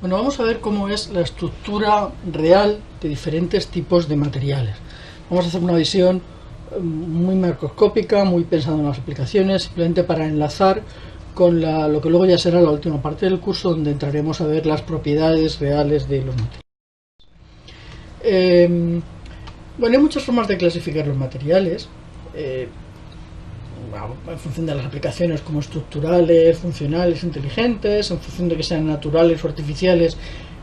Bueno, vamos a ver cómo es la estructura real de diferentes tipos de materiales. Vamos a hacer una visión muy macroscópica, muy pensando en las aplicaciones, simplemente para enlazar con lo que luego ya será la última parte del curso, donde entraremos a ver las propiedades reales de los materiales. Bueno, hay muchas formas de clasificar los materiales, en función de las aplicaciones, como estructurales, funcionales, inteligentes, en función de que sean naturales o artificiales,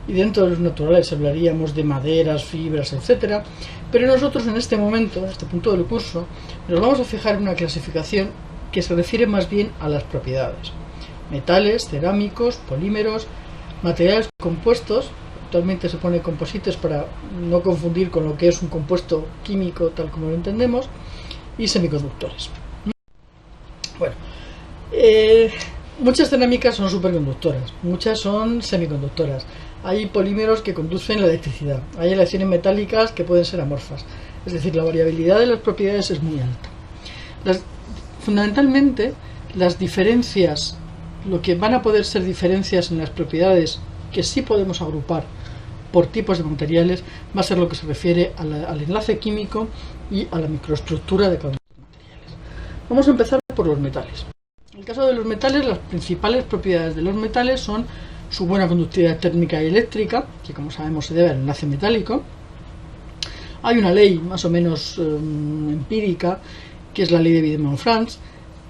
y dentro de los naturales hablaríamos de maderas, fibras, etcétera. Pero nosotros en este momento, en este punto del curso, nos vamos a fijar en una clasificación que se refiere más bien a las propiedades. Metales, cerámicos, polímeros, materiales compuestos. Actualmente se pone composites para no confundir con lo que es un compuesto químico tal como lo entendemos, y semiconductores. Bueno, muchas cerámicas son superconductoras, muchas son semiconductoras. Hay polímeros que conducen la electricidad, hay aleaciones metálicas que pueden ser amorfas, es decir, la variabilidad de las propiedades es muy alta. Fundamentalmente, las diferencias, lo que van a poder ser diferencias en las propiedades que sí podemos agrupar por tipos de materiales, va a ser lo que se refiere al enlace químico y a la microestructura de cada uno de los materiales. Vamos a empezar por los metales. En el caso de los metales, las principales propiedades de los metales son su buena conductividad térmica y eléctrica, que como sabemos se debe al enlace metálico. Hay una ley más o menos empírica, que es la ley de Wiedemann-Franz,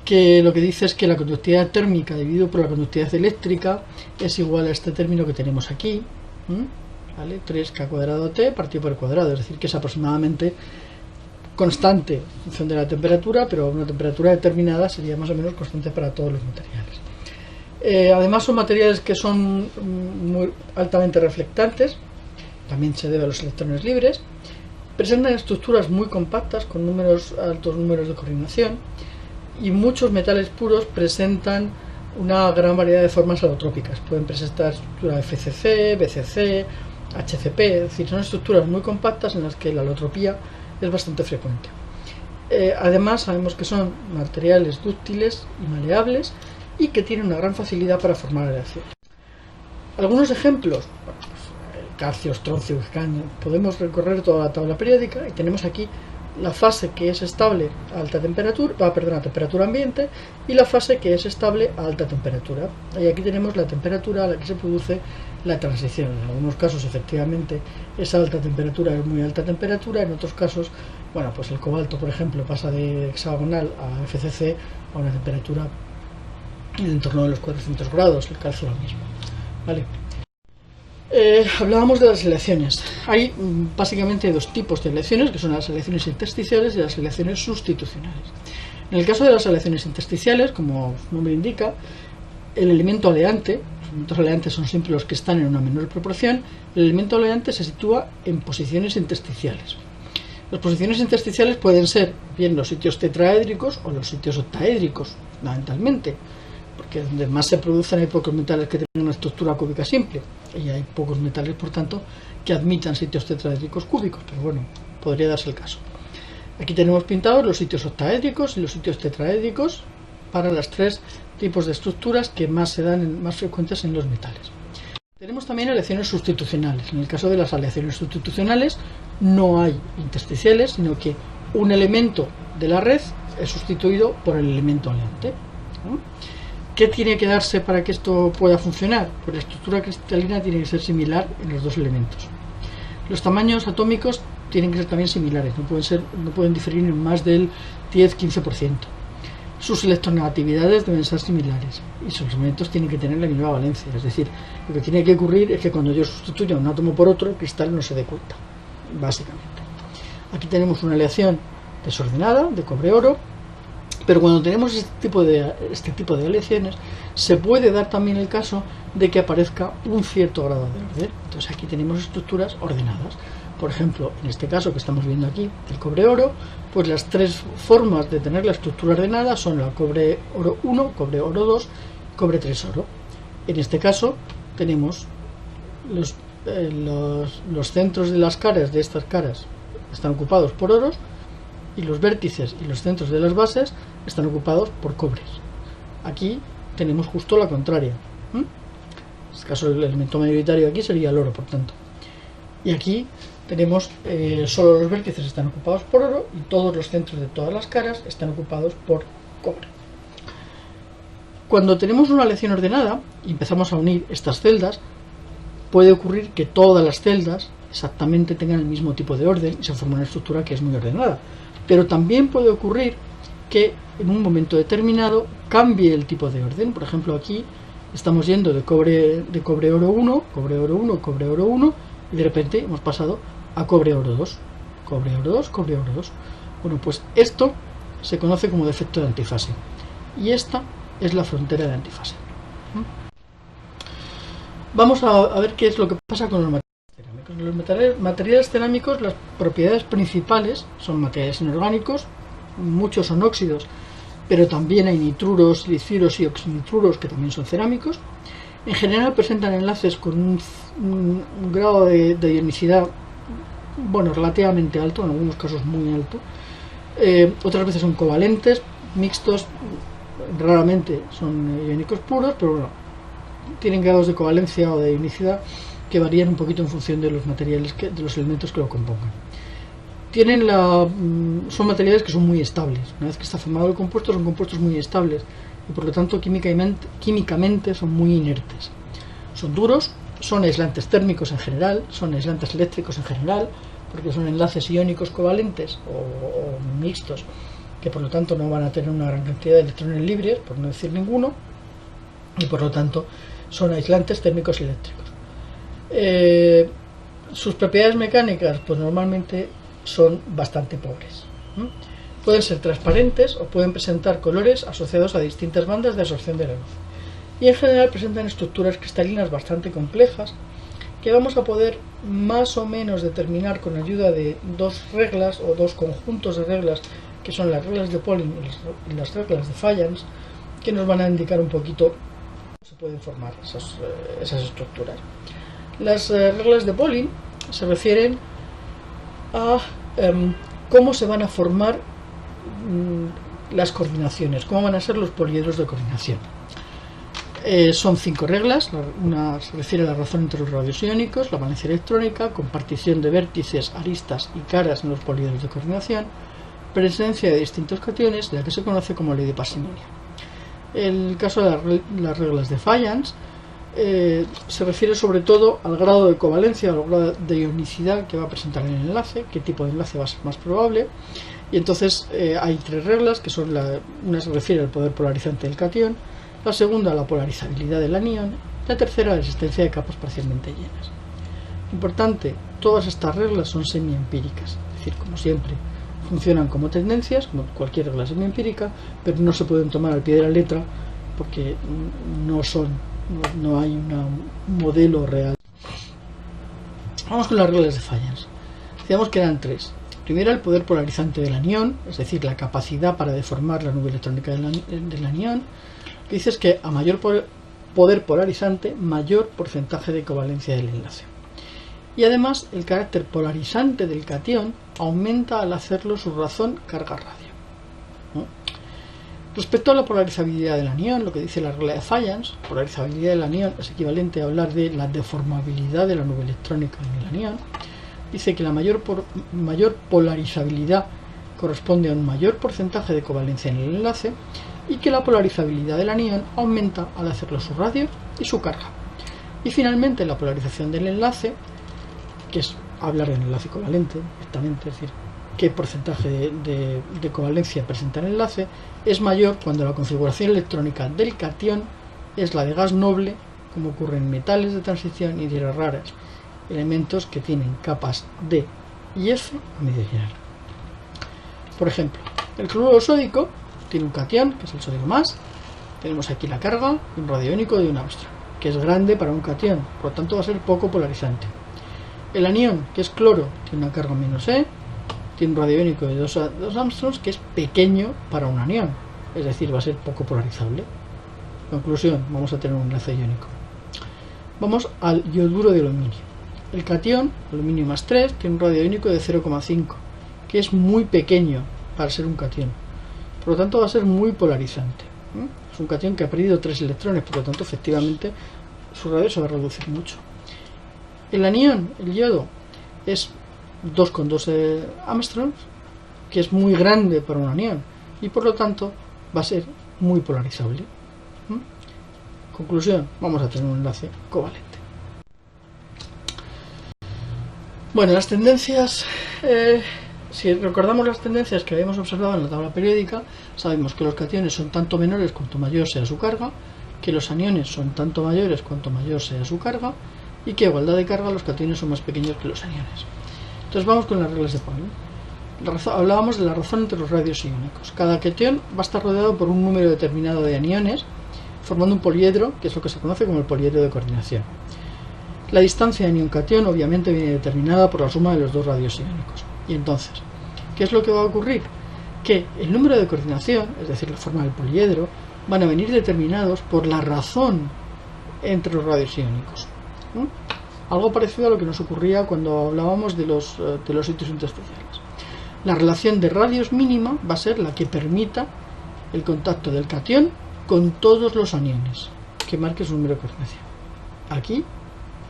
que lo que dice es que la conductividad térmica dividido por la conductividad eléctrica es igual a este término que tenemos aquí, ¿vale? 3k cuadrado t partido por el cuadrado, es decir, que es aproximadamente constante en función de la temperatura, pero a una temperatura determinada sería más o menos constante para todos los materiales. Además son materiales que son muy altamente reflectantes, también se debe a los electrones libres, presentan estructuras muy compactas con altos números de coordinación, y muchos metales puros presentan una gran variedad de formas alotrópicas. Pueden presentar estructura FCC, BCC, HCP, es decir, son estructuras muy compactas en las que la alotropía es bastante frecuente. Además sabemos que son materiales dúctiles y maleables y que tienen una gran facilidad para formar aleaciones. Algunos ejemplos: bueno, pues, el calcio, estroncio, cadmio. Podemos recorrer toda la tabla periódica y tenemos aquí la fase que es estable a alta temperatura, a temperatura ambiente, y la fase que es estable a alta temperatura. Y aquí tenemos la temperatura a la que se produce la transición. En algunos casos, efectivamente, esa alta temperatura es muy alta temperatura. En otros casos, bueno, pues el cobalto, por ejemplo, pasa de hexagonal a FCC a una temperatura en torno de los 400 grados. El calcio lo mismo, ¿vale? Hablábamos de las aleaciones. Hay básicamente dos tipos de aleaciones, que son las aleaciones intersticiales y las aleaciones sustitucionales. En el caso de las aleaciones intersticiales, como su nombre indica, el elemento aleante, los elementos aleantes son siempre los que están en una menor proporción, el elemento aleante se sitúa en posiciones intersticiales. Las posiciones intersticiales pueden ser bien los sitios tetraédricos o los sitios octaédricos, fundamentalmente, porque donde más se producen hay pocos metales que tengan una estructura cúbica simple, y hay pocos metales, por tanto, que admitan sitios tetraédricos cúbicos, pero bueno, podría darse el caso. Aquí tenemos pintados los sitios octaédricos y los sitios tetraédricos para los tres tipos de estructuras que más se dan más frecuentes en los metales. Tenemos también aleaciones sustitucionales. En el caso de las aleaciones sustitucionales no hay intersticiales, sino que un elemento de la red es sustituido por el elemento aleante, ¿no? ¿Qué tiene que darse para que esto pueda funcionar? Pues la estructura cristalina tiene que ser similar en los dos elementos. Los tamaños atómicos tienen que ser también similares, no pueden diferir en más del 10-15%. Sus electronegatividades deben ser similares y sus elementos tienen que tener la misma valencia. Es decir, lo que tiene que ocurrir es que cuando yo sustituya un átomo por otro, el cristal no se dé cuenta, básicamente. Aquí tenemos una aleación desordenada de cobre-oro. Pero cuando tenemos este tipo de aleaciones, se puede dar también el caso de que aparezca un cierto grado de orden. Entonces aquí tenemos estructuras ordenadas. Por ejemplo, en este caso que estamos viendo aquí, el cobre-oro, pues las tres formas de tener la estructura ordenada son la cobre-oro 1, cobre-oro 2, cobre-3 oro. En este caso tenemos los centros de las caras de estas caras están ocupados por oros, y los vértices y los centros de las bases están ocupados por cobres. Aquí tenemos justo la contraria. este caso el elemento mayoritario aquí sería el oro, por tanto. Y aquí tenemos solo los vértices están ocupados por oro y todos los centros de todas las caras están ocupados por cobre. Cuando tenemos una lección ordenada y empezamos a unir estas celdas, puede ocurrir que todas las celdas exactamente tengan el mismo tipo de orden y se forma una estructura que es muy ordenada. Pero también puede ocurrir que en un momento determinado cambie el tipo de orden. Por ejemplo, aquí estamos yendo de cobre oro 1, cobre oro 1, cobre oro 1 y de repente hemos pasado a cobre oro 2, cobre oro 2, cobre oro 2. Bueno, pues esto se conoce como defecto de antifase y esta es la frontera de antifase. Vamos a ver qué es lo que pasa con los materiales cerámicos. Los materiales cerámicos, las propiedades principales son materiales inorgánicos, muchos son óxidos, pero también hay nitruros, siliciuros y oxinitruros que también son cerámicos. En general presentan enlaces con un grado de ionicidad, bueno, relativamente alto, en algunos casos muy alto. Otras veces son covalentes, mixtos, raramente son iónicos puros, pero bueno, tienen grados de covalencia o de ionicidad que varían un poquito en función de los materiales, de los elementos que lo compongan. Son materiales que son muy estables. Una vez que está formado el compuesto, son compuestos muy estables y por lo tanto químicamente son muy inertes. Son duros, son aislantes térmicos en general, son aislantes eléctricos en general, porque son enlaces iónicos covalentes o mixtos, que por lo tanto no van a tener una gran cantidad de electrones libres, por no decir ninguno, y por lo tanto son aislantes térmicos eléctricos. Sus propiedades mecánicas, pues normalmente son bastante pobres. Pueden ser transparentes o pueden presentar colores asociados a distintas bandas de absorción de la luz. Y en general presentan estructuras cristalinas bastante complejas que vamos a poder más o menos determinar con ayuda de dos reglas o dos conjuntos de reglas, que son las reglas de Pauling y las reglas de Fayence, que nos van a indicar un poquito cómo se pueden formar esas estructuras. Las reglas de Pauling se refieren a cómo se van a formar las coordinaciones, cómo van a ser los poliedros de coordinación. Son 5 reglas. Una se refiere a la razón entre los radios iónicos, la valencia electrónica, compartición de vértices, aristas y caras en los poliedros de coordinación, presencia de distintos cationes, la que se conoce como ley de parsimonia. El caso de las reglas de Fayence se refiere sobre todo al grado de covalencia, al grado de ionicidad que va a presentar el enlace, qué tipo de enlace va a ser más probable. Y entonces hay 3 reglas, que son una se refiere al poder polarizante del catión, la segunda a la polarizabilidad del anión, la tercera a la existencia de capas parcialmente llenas. Importante, todas estas reglas son semiempíricas, es decir, como siempre, funcionan como tendencias, como cualquier regla semiempírica, pero no se pueden tomar al pie de la letra porque no hay un modelo real. Vamos con las reglas de Fayence. Decíamos que eran 3. Primera, el poder polarizante del anión, es decir, la capacidad para deformar la nube electrónica del anión, que dice es que a mayor poder polarizante, mayor porcentaje de covalencia del enlace. Y además, el carácter polarizante del catión aumenta al hacerlo su razón carga-radio. Respecto a la polarizabilidad del anión, lo que dice la regla de Fayence, polarizabilidad del anión es equivalente a hablar de la deformabilidad de la nube electrónica en el anión. Dice que la mayor polarizabilidad corresponde a un mayor porcentaje de covalencia en el enlace y que la polarizabilidad del anión aumenta al hacerlo su radio y su carga. Y finalmente la polarización del enlace, que es hablar del enlace covalente directamente, es decir, qué porcentaje de covalencia presenta el enlace, es mayor cuando la configuración electrónica del catión es la de gas noble, como ocurre en metales de transición y tierras raras, elementos que tienen capas D y F a medio llenar. Por ejemplo, el cloruro sódico tiene un catión, que es el sódico más, tenemos aquí la carga y un radio iónico de 1 Armstrong, que es grande para un catión, por lo tanto va a ser poco polarizante. El anión, que es cloro, tiene una carga -E, tiene un radio iónico de 2 Armstrongs, que es pequeño para un anión, es decir, va a ser poco polarizable. Conclusión, vamos a tener un enlace iónico. Vamos al ioduro de aluminio. El catión, aluminio +3, tiene un radio iónico de 0,5, que es muy pequeño para ser un catión. Por lo tanto va a ser muy polarizante. Es un catión que ha perdido 3 electrones, por lo tanto efectivamente su radio se va a reducir mucho. El anión, el yodo, es 2,2 Armstrong, que es muy grande para un anión y por lo tanto va a ser muy polarizable. Conclusión, vamos a tener un enlace covalente. Bueno, las tendencias, si recordamos las tendencias que habíamos observado en la tabla periódica, sabemos que los cationes son tanto menores cuanto mayor sea su carga, que los aniones son tanto mayores cuanto mayor sea su carga, y que a igualdad de carga los cationes son más pequeños que los aniones. Entonces vamos con las reglas de Pauling. Hablábamos de la razón entre los radios iónicos. Cada catión va a estar rodeado por un número determinado de aniones, formando un poliedro, que es lo que se conoce como el poliedro de coordinación. La distancia anión-catión obviamente viene determinada por la suma de los dos radios iónicos. Y entonces, ¿qué es lo que va a ocurrir? Que el número de coordinación, es decir, la forma del poliedro, van a venir determinados por la razón entre los radios iónicos. Algo parecido a lo que nos ocurría cuando hablábamos de los sitios intersticiales. La relación de radios mínima va a ser la que permita el contacto del catión con todos los aniones que marque su número de coordinación. Aquí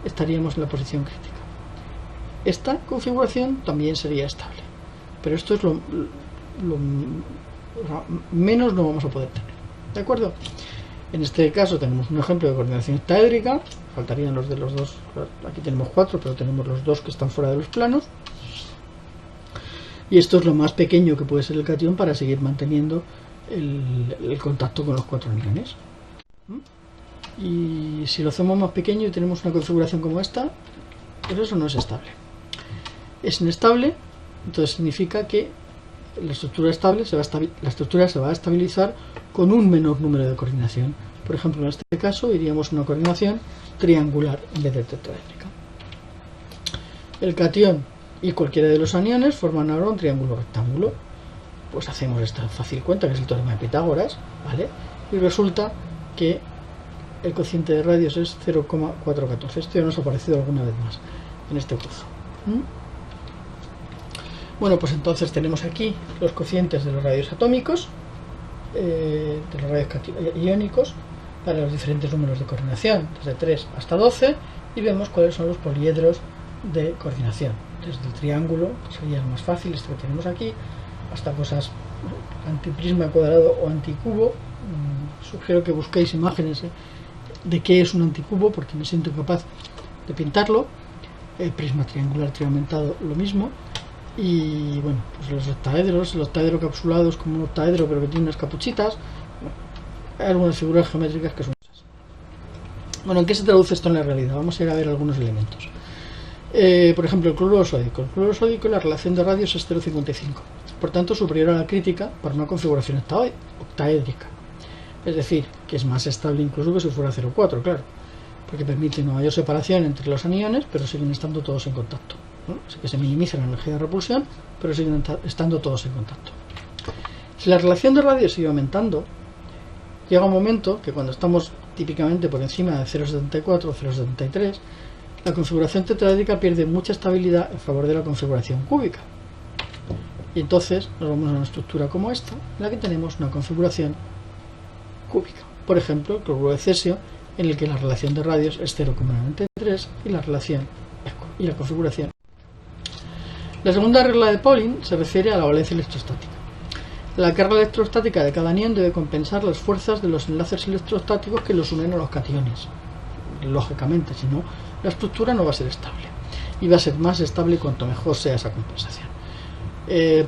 estaríamos en la posición crítica. Esta configuración también sería estable, pero esto es lo menos no vamos a poder tener. ¿De acuerdo? En este caso tenemos un ejemplo de coordinación octaédrica, faltarían los de los dos, aquí tenemos 4, pero tenemos los dos que están fuera de los planos. Y esto es lo más pequeño que puede ser el catión para seguir manteniendo el contacto con los 4 aniones. Y si lo hacemos más pequeño y tenemos una configuración como esta, pues eso no es estable. Es inestable, entonces significa que la estructura se va a estabilizar con un menor número de coordinación. Por ejemplo, en este caso iríamos a una coordinación triangular en vez de tetraédrica. El catión y cualquiera de los aniones forman ahora un triángulo rectángulo. Pues hacemos esta fácil cuenta, que es el teorema de Pitágoras, ¿vale? Y resulta que el cociente de radios es 0,414. Esto ya nos ha aparecido alguna vez más en este curso. Bueno, pues entonces tenemos aquí los cocientes de los radios atómicos, de los radios iónicos, para los diferentes números de coordinación, desde 3 hasta 12, y vemos cuáles son los poliedros de coordinación, desde el triángulo, que sería el más fácil, este que tenemos aquí, hasta cosas antiprisma cuadrado o anticubo. Sugiero que busquéis imágenes de qué es un anticubo, porque me siento incapaz de pintarlo. El prisma triangular triaumentado, lo mismo. Y bueno, pues los octaedros, el octaedro capsulado es como un octaedro pero que tiene unas capuchitas. Bueno, hay algunas figuras geométricas que son esas. Bueno, ¿en qué se traduce esto en la realidad? Vamos a ir a ver algunos elementos. Por ejemplo, el cloruro sódico. El cloruro sódico, la relación de radios es 0,55, por tanto superior a la crítica para una configuración octaédrica. Es decir, que es más estable incluso que si fuera 0,4, claro, porque permite una mayor separación entre los aniones, pero siguen estando todos en contacto, ¿no? Así que se minimiza la energía de repulsión, pero siguen estando todos en contacto. Si la relación de radios sigue aumentando, llega un momento que cuando estamos típicamente por encima de 0,74 o 0,73, la configuración tetraédrica pierde mucha estabilidad en favor de la configuración cúbica. Y entonces nos vamos a una estructura como esta, en la que tenemos una configuración cúbica. Por ejemplo, el cloruro de cesio, en el que la relación de radios es 0,93 y la configuración. La segunda regla de Pauling se refiere a la valencia electrostática. La carga electrostática de cada anión debe compensar las fuerzas de los enlaces electrostáticos que los unen a los cationes. Lógicamente, si no, la estructura no va a ser estable. Y va a ser más estable cuanto mejor sea esa compensación.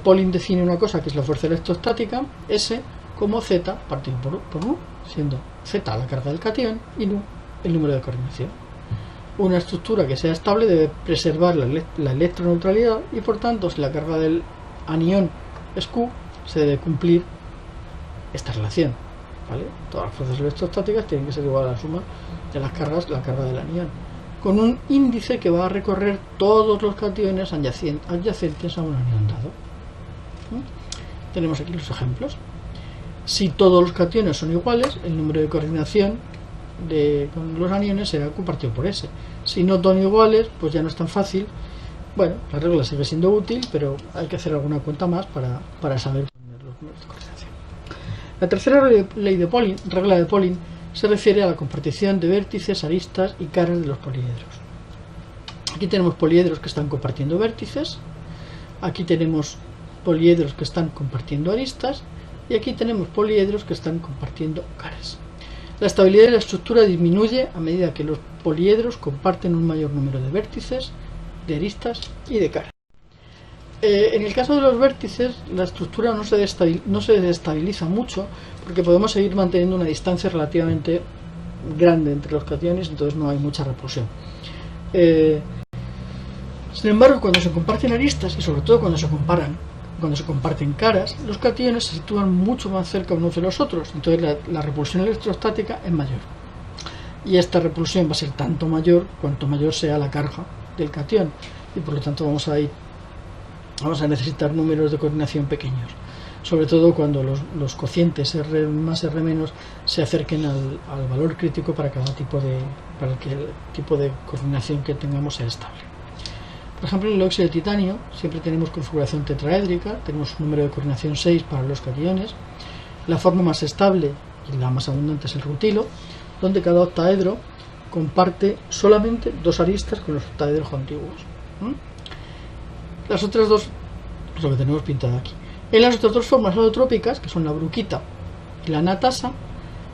Pauling define una cosa que es la fuerza electrostática, S, como Z partido por U, siendo Z la carga del catión y Nu el número de coordinación. Una estructura que sea estable debe preservar la electroneutralidad y por tanto, si la carga del anión es Q, se debe cumplir esta relación, ¿vale? Todas las fuerzas electrostáticas tienen que ser igual a la suma de las cargas, la carga del anión, con un índice que va a recorrer todos los cationes adyacentes a un anión dado. Tenemos aquí los ejemplos. Si todos los cationes son iguales, el número de coordinación con los aniones será Q partido por S. Si no son iguales, pues ya no es tan fácil. Bueno, la regla sigue siendo útil, pero hay que hacer alguna cuenta más para saber poner los números de coordinación. La tercera regla de Pauling se refiere a la compartición de vértices, aristas y caras de los poliedros. Aquí tenemos poliedros que están compartiendo vértices, aquí tenemos poliedros que están compartiendo aristas y aquí tenemos poliedros que están compartiendo caras. La estabilidad de la estructura disminuye a medida que los poliedros comparten un mayor número de vértices, de aristas y de caras. En el caso de los vértices, la estructura no se desestabiliza mucho porque podemos seguir manteniendo una distancia relativamente grande entre los cationes, entonces no hay mucha repulsión. Sin embargo, cuando se comparten aristas y sobre todo cuando se comparten caras, los cationes se sitúan mucho más cerca unos de los otros, entonces la repulsión electrostática es mayor. Y esta repulsión va a ser tanto mayor cuanto mayor sea la carga del catión, y por lo tanto vamos a necesitar números de coordinación pequeños, sobre todo cuando los cocientes R más R menos se acerquen al valor crítico para que el tipo de coordinación que tengamos sea estable. Por ejemplo, en el óxido de titanio siempre tenemos configuración tetraédrica, tenemos un número de coordinación 6 para los cationes. La forma más estable y la más abundante es el rutilo, donde cada octaedro comparte solamente dos aristas con los octaedros contiguos. Las otras dos, pues lo que tenemos pintado aquí. En las otras dos formas alotrópicas, que son la bruquita y la anatasa,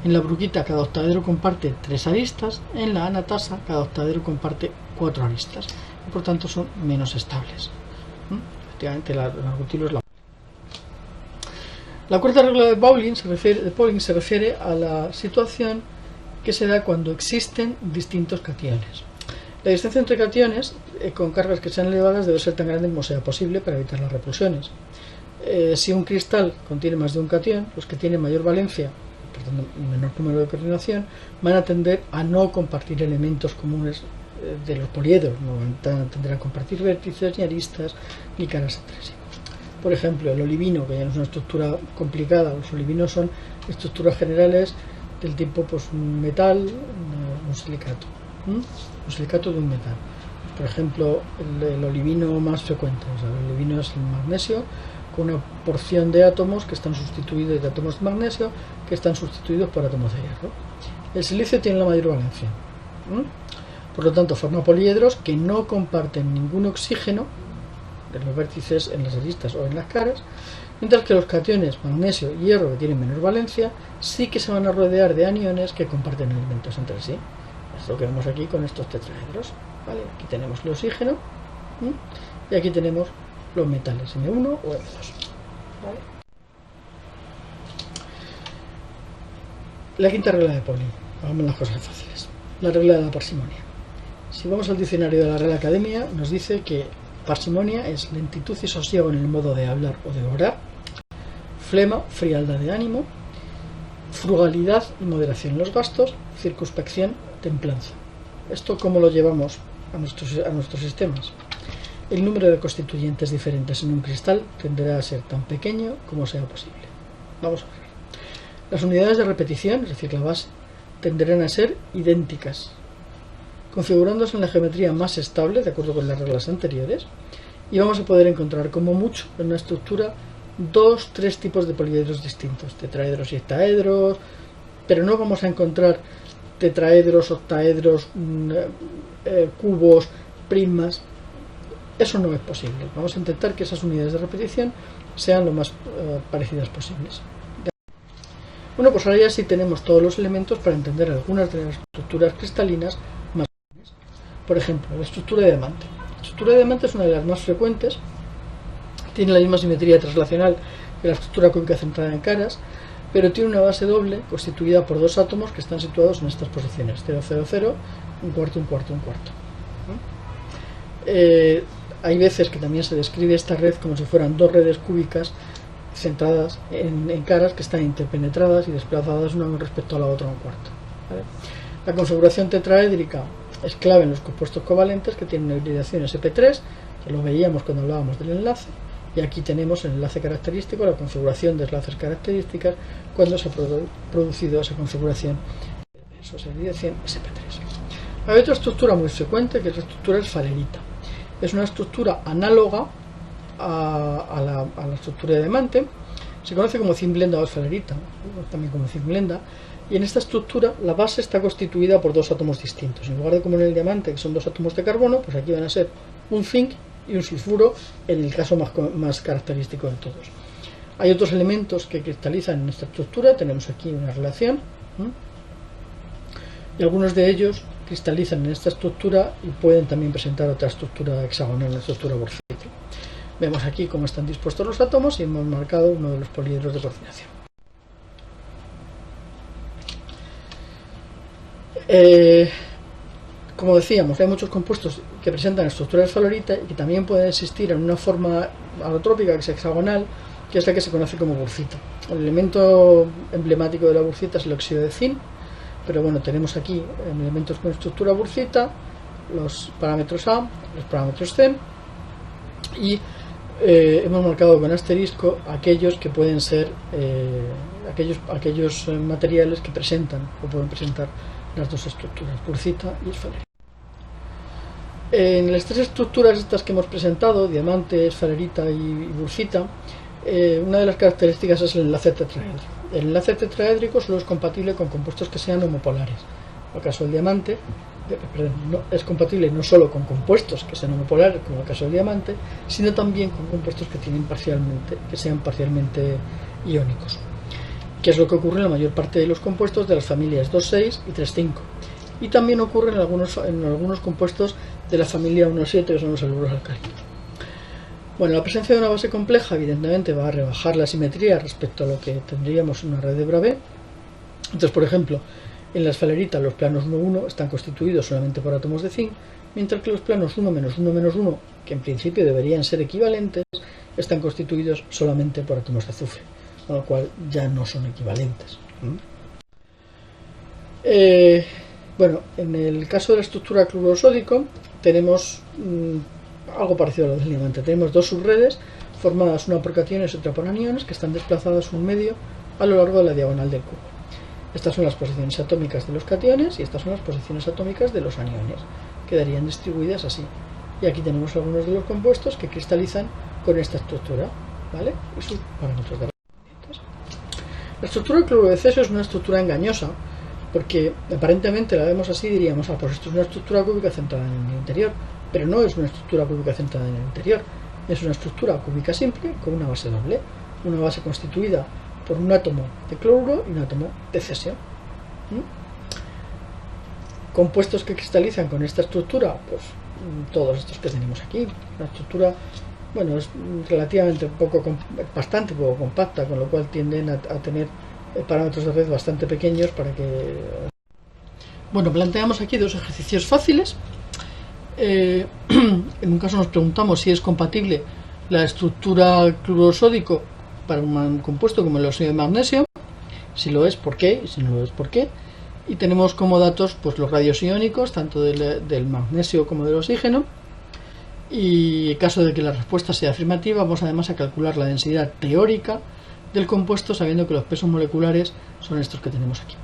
en la bruquita cada octaedro comparte 3 aristas, en la anatasa cada octaedro comparte 4 aristas, y por tanto son menos estables. Efectivamente, el rutilo es la cuarta regla de Pauling se refiere a la situación que se da cuando existen distintos cationes. La distancia entre cationes con cargas que sean elevadas debe ser tan grande como sea posible para evitar las repulsiones. Si un cristal contiene más de un catión, los que tienen mayor valencia, por tanto un menor número de coordinación, van a tender a no compartir elementos comunes de los poliedros, no van a tender a compartir vértices, ni aristas, ni caras entre sí. Por ejemplo, el olivino, que ya no es una estructura complicada, los olivinos son estructuras generales del tipo pues, un metal, un silicato. Un silicato de un metal. Por ejemplo, el olivino más frecuente, o sea, el olivino es el magnesio con una porción de átomos que están sustituidos de átomos de magnesio que están sustituidos por átomos de hierro. El silicio tiene la mayor valencia. Por lo tanto, forma poliedros que no comparten ningún oxígeno en los vértices, en las aristas o en las caras, mientras que los cationes magnesio y hierro, que tienen menor valencia, sí que se van a rodear de aniones que comparten elementos entre sí. Es lo que vemos aquí con estos tetraedros. ¿Vale? Aquí tenemos el oxígeno y aquí tenemos los metales M1 o M2. ¿Vale? La quinta regla de Pauling. Hagamos las cosas fáciles. La regla de la parsimonia. Si vamos al diccionario de la Real Academia, nos dice que parsimonia es lentitud y sosiego en el modo de hablar o de obrar, flema, frialdad de ánimo, frugalidad y moderación en los gastos, circunspección, templanza. ¿Esto cómo lo llevamos a nuestros sistemas? El número de constituyentes diferentes en un cristal tenderá a ser tan pequeño como sea posible. Vamos a ver. Las unidades de repetición, es decir, la base, tenderán a ser idénticas, configurándose en la geometría más estable, de acuerdo con las reglas anteriores, y vamos a poder encontrar como mucho en una estructura 2-3 tipos de poliedros distintos, tetraedros y octaedros, pero no vamos a encontrar tetraedros, octaedros, cubos, prismas. Eso no es posible. Vamos a intentar que esas unidades de repetición sean lo más parecidas posibles. Bueno, pues ahora ya sí tenemos todos los elementos para entender algunas de las estructuras cristalinas más comunes. Por ejemplo, la estructura de diamante. La estructura de diamante es una de las más frecuentes. Tiene la misma simetría translacional que la estructura cónica centrada en caras, pero tiene una base doble constituida por dos átomos que están situados en estas posiciones, 0, 0, 0, un cuarto, un cuarto, un cuarto. Hay veces que también se describe esta red como si fueran dos redes cúbicas centradas en caras que están interpenetradas y desplazadas una con respecto a la otra un cuarto. ¿Vale? La configuración tetraédrica es clave en los compuestos covalentes que tienen una hibridación SP3, que lo veíamos cuando hablábamos del enlace, y aquí tenemos el enlace característico, la configuración de enlaces características cuando se ha producido esa configuración, esa hibridación SP3. Hay otra estructura muy frecuente que es la estructura esfalerita. Es una estructura análoga a la estructura de diamante. Se conoce como cinblenda o esfalerita, también como cinblenda. Y en esta estructura la base está constituida por dos átomos distintos. En lugar de como en el diamante, que son dos átomos de carbono, pues aquí van a ser un zinc y un sulfuro, en el caso más característico de todos. Hay otros elementos que cristalizan en esta estructura, tenemos aquí una relación, y algunos de ellos cristalizan en esta estructura y pueden también presentar otra estructura hexagonal, una estructura Wurtzite. Vemos aquí cómo están dispuestos los átomos y hemos marcado uno de los poliedros de coordinación. Como decíamos, hay muchos compuestos que presentan estructuras esfalerita y que también pueden existir en una forma alotrópica que es hexagonal, que es la que se conoce como wurtzita. El elemento emblemático de la wurtzita es el óxido de zinc, pero bueno, tenemos aquí elementos con estructura wurtzita, los parámetros A, los parámetros C, y hemos marcado con asterisco aquellos que pueden ser aquellos materiales que presentan o pueden presentar las dos estructuras, wurtzita y esfalerita. En las tres estructuras estas que hemos presentado, diamante, esfalerita y wurtzita, una de las características es el enlace tetraédrico. El enlace tetraédrico solo es compatible con compuestos que sean homopolares. En el caso del diamante, es compatible no solo con compuestos que sean homopolares, como en el caso del diamante, sino también con compuestos que sean parcialmente iónicos, que es lo que ocurre en la mayor parte de los compuestos de las familias 2,6 y 3,5. Y también ocurre en algunos compuestos de la familia 1,7, que son los haloruros alcalinos. Bueno, la presencia de una base compleja evidentemente va a rebajar la simetría respecto a lo que tendríamos en una red de Bravais. Entonces, por ejemplo, en la esfalerita los planos 1,1 están constituidos solamente por átomos de zinc, mientras que los planos 1, -1, -1, que en principio deberían ser equivalentes, están constituidos solamente por átomos de azufre, con lo cual ya no son equivalentes. Bueno, en el caso de la estructura cloruro sódico tenemos algo parecido a lo del diamante. Tenemos dos subredes formadas una por cationes y otra por aniones que están desplazadas un medio a lo largo de la diagonal del cubo. Estas son las posiciones atómicas de los cationes y estas son las posiciones atómicas de los aniones. Quedarían distribuidas así. Y aquí tenemos algunos de los compuestos que cristalizan con esta estructura, ¿vale? Y sus parámetros de referencia. La estructura del cloruro de cesio es una estructura engañosa porque aparentemente la vemos así, diríamos, pues esto es una estructura cúbica centrada en el interior, pero no es una estructura cúbica centrada en el interior, es una estructura cúbica simple con una base doble, una base constituida por un átomo de cloruro y un átomo de cesio. Compuestos que cristalizan con esta estructura, pues todos estos que tenemos aquí. La estructura, bueno, es relativamente bastante poco compacta, con lo cual tienden a tener parámetros de red bastante pequeños para que... Bueno, planteamos aquí dos ejercicios fáciles. En un caso nos preguntamos si es compatible la estructura cloruro sódico para un compuesto como el óxido de magnesio, si lo es, ¿por qué? Y si no lo es, ¿por qué? Y tenemos como datos pues los radios iónicos, tanto del magnesio como del oxígeno, y en caso de que la respuesta sea afirmativa, vamos además a calcular la densidad teórica del compuesto, sabiendo que los pesos moleculares son estos que tenemos aquí.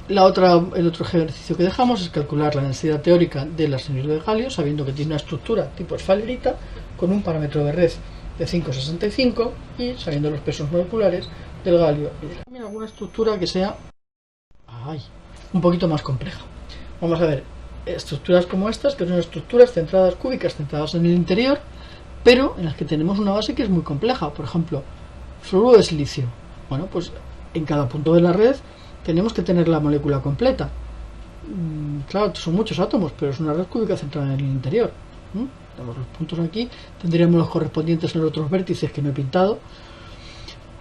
El otro ejercicio que dejamos es calcular la densidad teórica del arsenuro de galio, sabiendo que tiene una estructura tipo esfalerita con un parámetro de red de 5,65 y sabiendo los pesos moleculares del galio y del también alguna estructura que sea un poquito más compleja. Vamos a ver estructuras como estas, que son estructuras centradas cúbicas centradas en el interior, pero en las que tenemos una base que es muy compleja. Por ejemplo, fluoruro de silicio. Bueno, pues en cada punto de la red tenemos que tener la molécula completa. Claro, son muchos átomos, pero es una red cúbica centrada en el interior. Tenemos los puntos aquí, tendríamos los correspondientes en los otros vértices que no he pintado.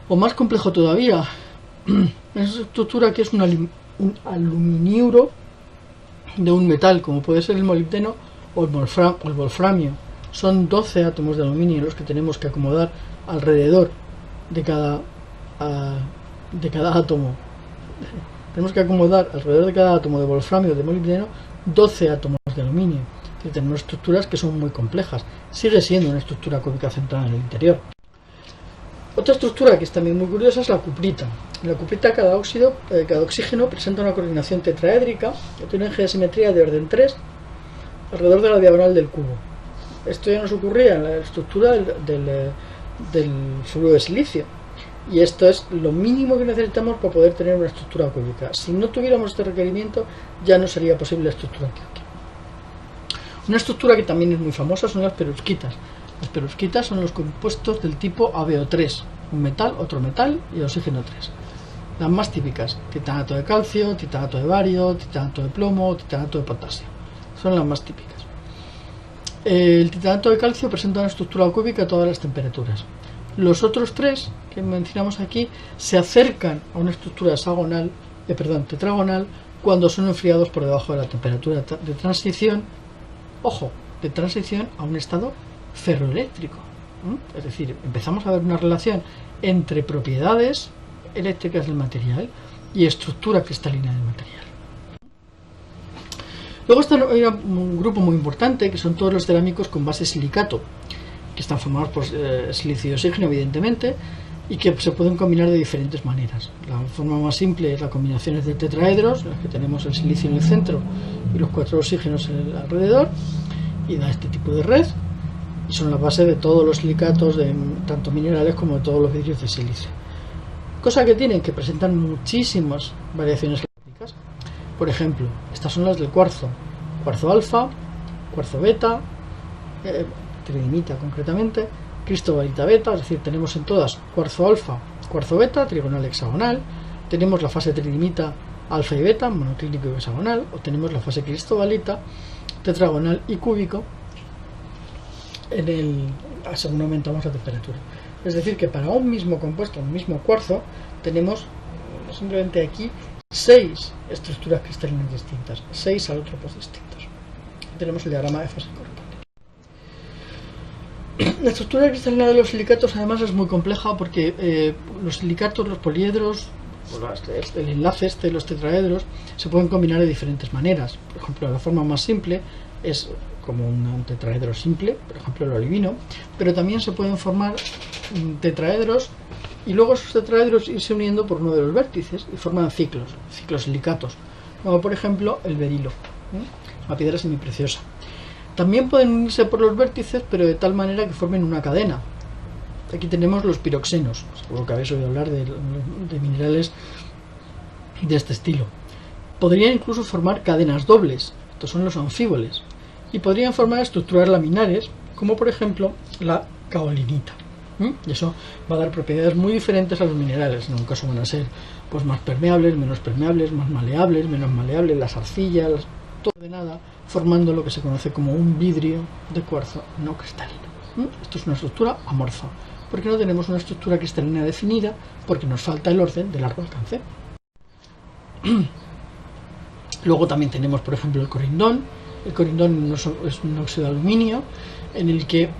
O más complejo todavía, esa estructura que es un aluminiuro de un metal, como puede ser el molibdeno o el wolframio. Son 12 átomos de aluminio los que tenemos que acomodar alrededor de cada átomo. Tenemos que acomodar alrededor de cada átomo de wolframio o de molibdeno 12 átomos de aluminio. Y tenemos estructuras que son muy complejas. Sigue siendo una estructura cúbica centrada en el interior. Otra estructura que es también muy curiosa es la cuprita. En la cuprita cada oxígeno presenta una coordinación tetraédrica que tiene un eje de simetría de orden 3 alrededor de la diagonal del cubo. Esto ya nos ocurría en la estructura del fluoruro de silicio. Y esto es lo mínimo que necesitamos para poder tener una estructura cúbica. Si no tuviéramos este requerimiento, ya no sería posible la estructura cúbica. Una estructura que también es muy famosa son las perovskitas. Las perovskitas son los compuestos del tipo AbO3, un metal, otro metal y oxígeno 3. Las más típicas: titanato de calcio, titanato de bario, titanato de plomo, titanato de potasio. Son las más típicas. El titanato de calcio presenta una estructura cúbica a todas las temperaturas. Los otros tres que mencionamos aquí se acercan a una estructura tetragonal cuando son enfriados por debajo de la temperatura de transición, ojo, de transición a un estado ferroeléctrico. Es decir, empezamos a ver una relación entre propiedades eléctricas del material y estructura cristalina del material. Luego está un grupo muy importante que son todos los cerámicos con base silicato, que están formados por silicio y oxígeno, evidentemente, y que se pueden combinar de diferentes maneras. La forma más simple es la combinación de tetraedros, en las que tenemos el silicio en el centro y los 4 oxígenos alrededor, y da este tipo de red, y son la base de todos los silicatos, de tanto minerales como de todos los vidrios de silicio. Cosa que tienen, que presentan muchísimas variaciones eléctricas. Por ejemplo, estas son las del cuarzo: cuarzo alfa, cuarzo beta, tridimita concretamente, cristobalita beta. Es decir, tenemos en todas cuarzo alfa, cuarzo beta, trigonal hexagonal. Tenemos la fase tridimita alfa y beta, monoclínico y hexagonal. O tenemos la fase cristobalita, tetragonal y cúbico según aumentamos la temperatura. Es decir, que para un mismo compuesto, un mismo cuarzo, tenemos simplemente aquí 6 estructuras cristalinas distintas, 6 alótropos distintos. Tenemos el diagrama de fase correspondiente. La estructura cristalina de los silicatos además es muy compleja porque los silicatos, los poliedros, el enlace de los tetraedros se pueden combinar de diferentes maneras. Por ejemplo, la forma más simple es como un tetraedro simple, por ejemplo el olivino, pero también se pueden formar tetraedros y luego esos tetraedros irse uniendo por uno de los vértices y forman ciclos silicatos, como por ejemplo el berilo, la piedra semipreciosa. También pueden unirse por los vértices, pero de tal manera que formen una cadena. Aquí tenemos los piroxenos, seguro que habéis oído hablar de minerales de este estilo. Podrían incluso formar cadenas dobles, estos son los anfíboles, y podrían formar estructuras laminares, como por ejemplo la kaolinita. Y eso va a dar propiedades muy diferentes a los minerales. En un caso van a ser pues más permeables, menos permeables, más maleables, menos maleables, las arcillas, todo de nada, formando lo que se conoce como un vidrio de cuarzo no cristalino. Esto es una estructura amorfa, porque no tenemos una estructura cristalina definida, porque nos falta el orden de largo alcance. Luego también tenemos, por ejemplo, el corindón. El corindón es un óxido de aluminio en el que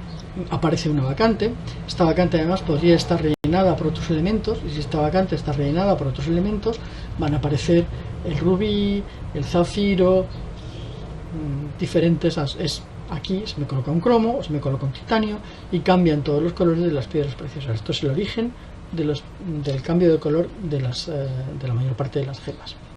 aparece una vacante. Esta vacante además podría estar rellenada por otros elementos, y si esta vacante está rellenada por otros elementos van a aparecer el rubí, el zafiro, diferentes. Aquí se me coloca un cromo o se me coloca un titanio y cambian todos los colores de las piedras preciosas. Esto es el origen del cambio de color de la mayor parte de las gemas.